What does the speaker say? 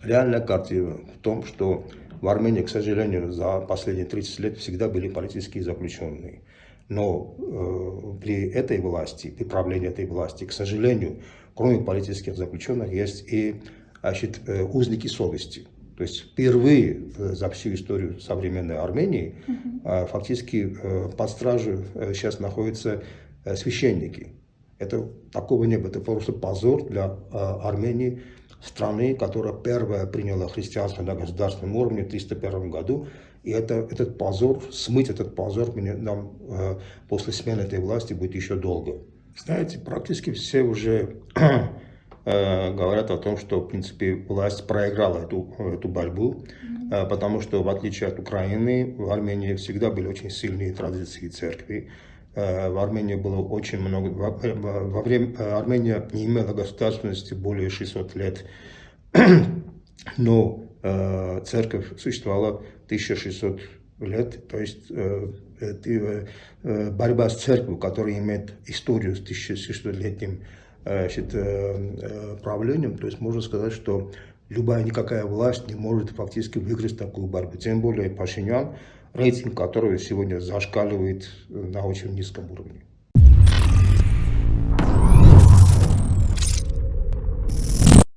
реальная картина в том, что в Армении, к сожалению, за последние 30 лет всегда были политические заключенные. Но при этой власти, при правлении этой власти, к сожалению, кроме политических заключенных, есть и узники совести. То есть впервые за всю историю современной Армении фактически под стражей сейчас находятся священники. Такого не было. Это просто позор для Армении, страны, которая первая приняла христианство на государственном уровне в 301 году. И этот позор, смыть этот позор нам после смены этой власти будет еще долго. Знаете, практически все уже говорят о том, что, в принципе, власть проиграла эту борьбу, потому что, в отличие от Украины, в Армении всегда были очень сильные традиции церкви. В Армении было очень много, во время Армения не имела государственности более 600 лет, но церковь существовала 1600 лет, то есть борьба с церковью, которая имеет историю с 1600-летним правлением, то есть можно сказать, что никакая власть не может фактически выиграть такую борьбу, тем более Пашинян, рейтинг которого сегодня зашкаливает на очень низком уровне.